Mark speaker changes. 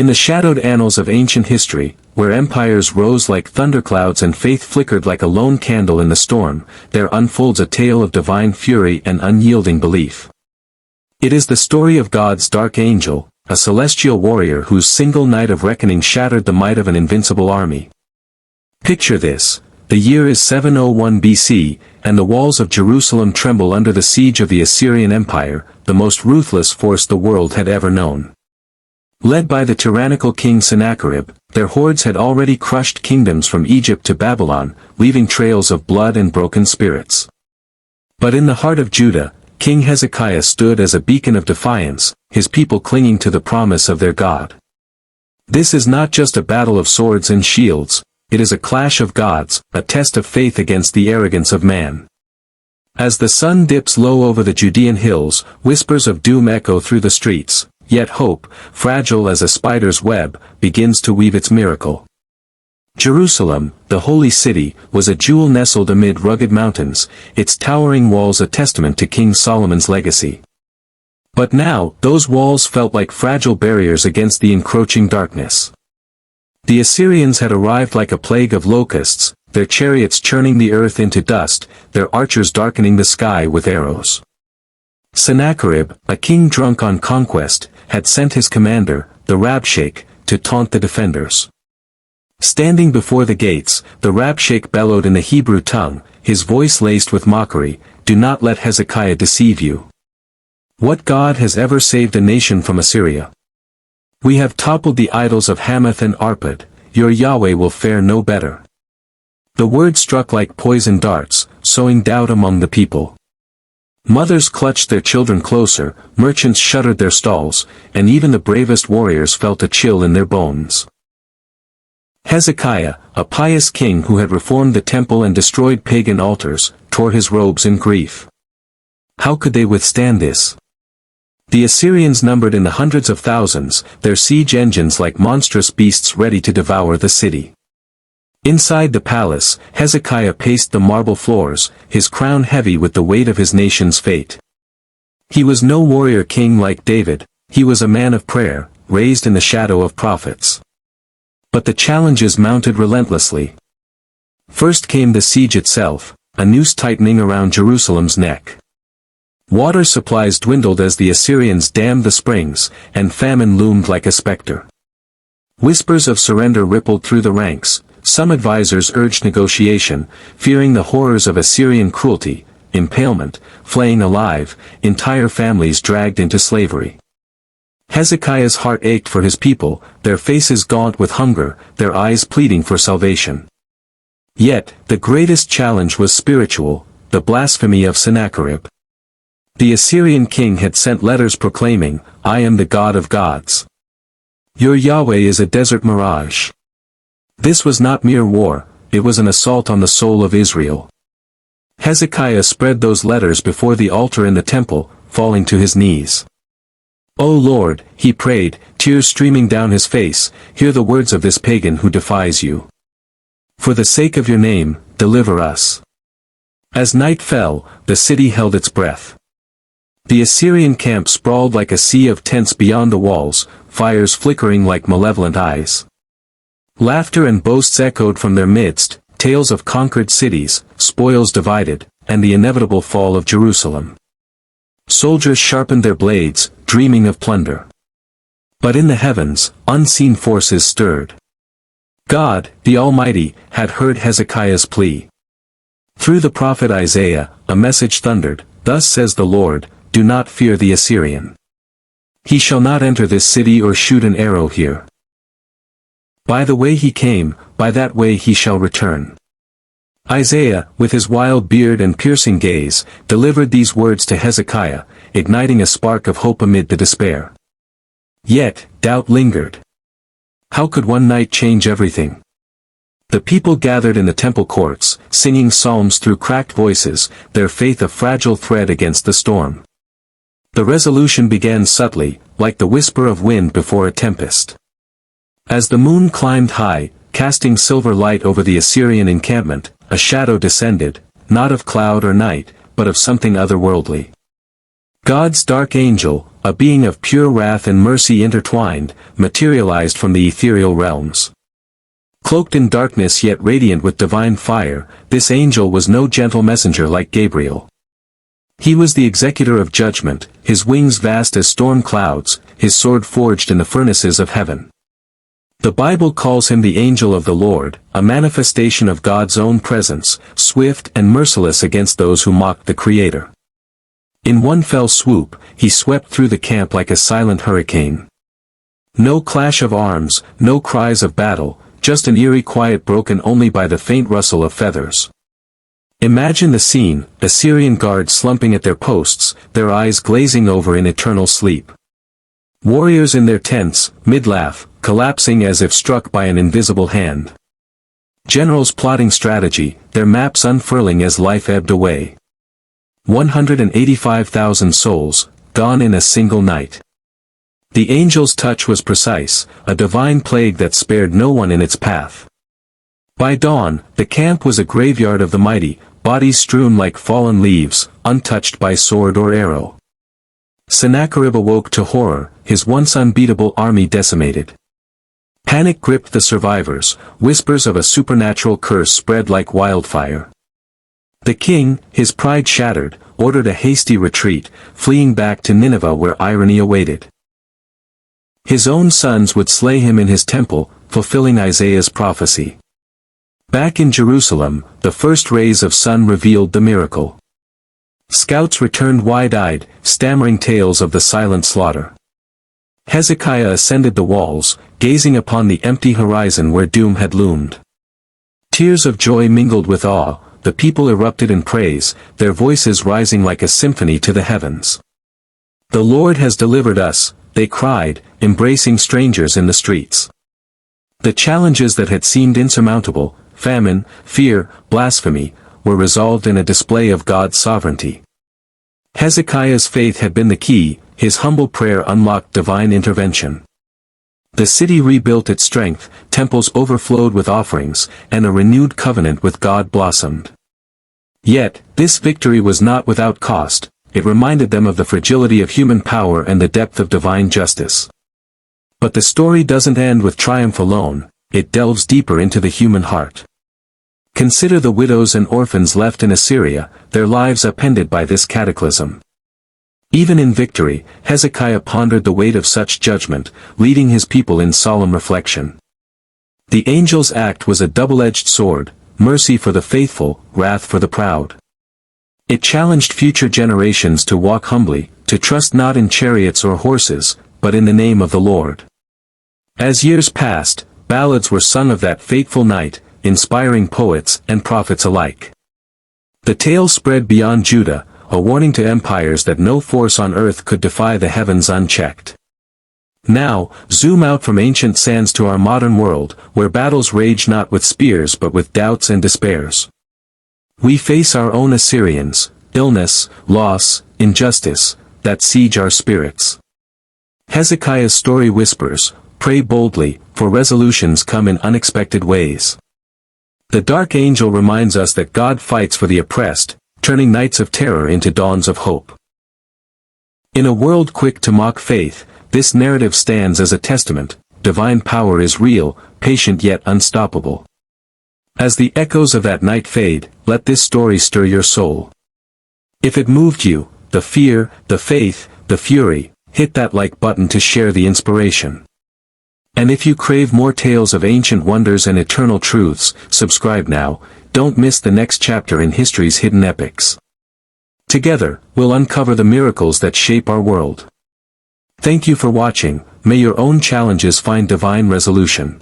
Speaker 1: In the shadowed annals of ancient history, where empires rose like thunderclouds and faith flickered like a lone candle in the storm, there unfolds a tale of divine fury and unyielding belief. It is the story of God's dark angel, a celestial warrior whose single night of reckoning shattered the might of an invincible army. Picture this: the year is 701 BC, and the walls of Jerusalem tremble under the siege of the Assyrian Empire, the most ruthless force the world had ever known. Led by the tyrannical king Sennacherib, their hordes had already crushed kingdoms from Egypt to Babylon, leaving trails of blood and broken spirits. But in the heart of Judah, King Hezekiah stood as a beacon of defiance, his people clinging to the promise of their God. This is not just a battle of swords and shields, it is a clash of gods, a test of faith against the arrogance of man. As the sun dips low over the Judean hills, whispers of doom echo through the streets, yet hope, fragile as a spider's web, begins to weave its miracle. Jerusalem, the holy city, was a jewel nestled amid rugged mountains, its towering walls a testament to King Solomon's legacy. But now, those walls felt like fragile barriers against the encroaching darkness. The Assyrians had arrived like a plague of locusts, their chariots churning the earth into dust, their archers darkening the sky with arrows. Sennacherib, a king drunk on conquest, had sent his commander, the Rabshakeh, to taunt the defenders. Standing before the gates, the Rabshakeh bellowed in the Hebrew tongue, his voice laced with mockery, "Do not let Hezekiah deceive you. What God has ever saved a nation from Assyria? We have toppled the idols of Hamath and Arpad, your Yahweh will fare no better." The word struck like poison darts, sowing doubt among the people. Mothers clutched their children closer, merchants shuttered their stalls, and even the bravest warriors felt a chill in their bones. Hezekiah, a pious king who had reformed the temple and destroyed pagan altars, tore his robes in grief. How could they withstand this? The Assyrians numbered in the hundreds of thousands, their siege engines like monstrous beasts ready to devour the city. Inside the palace, Hezekiah paced the marble floors, his crown heavy with the weight of his nation's fate. He was no warrior king like David, he was a man of prayer, raised in the shadow of prophets. But the challenges mounted relentlessly. First came the siege itself, a noose tightening around Jerusalem's neck. Water supplies dwindled as the Assyrians dammed the springs, and famine loomed like a specter. Whispers of surrender rippled through the ranks, some advisors urged negotiation, fearing the horrors of Assyrian cruelty, impalement, flaying alive, entire families dragged into slavery. Hezekiah's heart ached for his people, their faces gaunt with hunger, their eyes pleading for salvation. Yet, the greatest challenge was spiritual, the blasphemy of Sennacherib. The Assyrian king had sent letters proclaiming, "I am the God of gods. Your Yahweh is a desert mirage." This was not mere war, it was an assault on the soul of Israel. Hezekiah spread those letters before the altar in the temple, falling to his knees. "O Lord," he prayed, tears streaming down his face, "hear the words of this pagan who defies you. For the sake of your name, deliver us." As night fell, the city held its breath. The Assyrian camp sprawled like a sea of tents beyond the walls, fires flickering like malevolent eyes. Laughter and boasts echoed from their midst, tales of conquered cities, spoils divided, and the inevitable fall of Jerusalem. Soldiers sharpened their blades, dreaming of plunder. But in the heavens, unseen forces stirred. God, the Almighty, had heard Hezekiah's plea. Through the prophet Isaiah, a message thundered, "Thus says the Lord, do not fear the Assyrian. He shall not enter this city or shoot an arrow here. By the way he came, by that way he shall return." Isaiah, with his wild beard and piercing gaze, delivered these words to Hezekiah, igniting a spark of hope amid the despair. Yet, doubt lingered. How could one night change everything? The people gathered in the temple courts, singing psalms through cracked voices, their faith a fragile thread against the storm. The resolution began subtly, like the whisper of wind before a tempest. As the moon climbed high, casting silver light over the Assyrian encampment, a shadow descended, not of cloud or night, but of something otherworldly. God's dark angel, a being of pure wrath and mercy intertwined, materialized from the ethereal realms. Cloaked in darkness yet radiant with divine fire, this angel was no gentle messenger like Gabriel. He was the executor of judgment, his wings vast as storm clouds, his sword forged in the furnaces of heaven. The Bible calls him the angel of the Lord, a manifestation of God's own presence, swift and merciless against those who mocked the Creator. In one fell swoop, he swept through the camp like a silent hurricane. No clash of arms, no cries of battle, just an eerie quiet broken only by the faint rustle of feathers. Imagine the scene, Assyrian guards slumping at their posts, their eyes glazing over in eternal sleep. Warriors in their tents, mid-laugh, collapsing as if struck by an invisible hand. Generals plotting strategy, their maps unfurling as life ebbed away. 185,000 souls, gone in a single night. The angel's touch was precise, a divine plague that spared no one in its path. By dawn, the camp was a graveyard of the mighty, bodies strewn like fallen leaves, untouched by sword or arrow. Sennacherib awoke to horror, his once unbeatable army decimated. Panic gripped the survivors, whispers of a supernatural curse spread like wildfire. The king, his pride shattered, ordered a hasty retreat, fleeing back to Nineveh where irony awaited. His own sons would slay him in his temple, fulfilling Isaiah's prophecy. Back in Jerusalem, the first rays of sun revealed the miracle. Scouts returned wide-eyed, stammering tales of the silent slaughter. Hezekiah ascended the walls, gazing upon the empty horizon where doom had loomed. Tears of joy mingled with awe, the people erupted in praise, their voices rising like a symphony to the heavens. "The Lord has delivered us," they cried, embracing strangers in the streets. The challenges that had seemed insurmountable, famine, fear, blasphemy, were resolved in a display of God's sovereignty. Hezekiah's faith had been the key, his humble prayer unlocked divine intervention. The city rebuilt its strength, temples overflowed with offerings, and a renewed covenant with God blossomed. Yet, this victory was not without cost, it reminded them of the fragility of human power and the depth of divine justice. But the story doesn't end with triumph alone, it delves deeper into the human heart. Consider the widows and orphans left in Assyria, their lives upended by this cataclysm. Even in victory, Hezekiah pondered the weight of such judgment, leading his people in solemn reflection. The angel's act was a double-edged sword, mercy for the faithful, wrath for the proud. It challenged future generations to walk humbly, to trust not in chariots or horses, but in the name of the Lord. As years passed, ballads were sung of that fateful night, inspiring poets and prophets alike. The tale spread beyond Judah, a warning to empires that no force on earth could defy the heavens unchecked. Now, zoom out from ancient sands to our modern world, where battles rage not with spears but with doubts and despairs. We face our own Assyrians, illness, loss, injustice, that siege our spirits. Hezekiah's story whispers, "Pray boldly, for resolutions come in unexpected ways." The dark angel reminds us that God fights for the oppressed, turning nights of terror into dawns of hope. In a world quick to mock faith, this narrative stands as a testament, divine power is real, patient yet unstoppable. As the echoes of that night fade, let this story stir your soul. If it moved you, the fear, the faith, the fury, hit that like button to share the inspiration. And if you crave more tales of ancient wonders and eternal truths, subscribe now, don't miss the next chapter in history's hidden epics. Together, we'll uncover the miracles that shape our world. Thank you for watching, may your own challenges find divine resolution.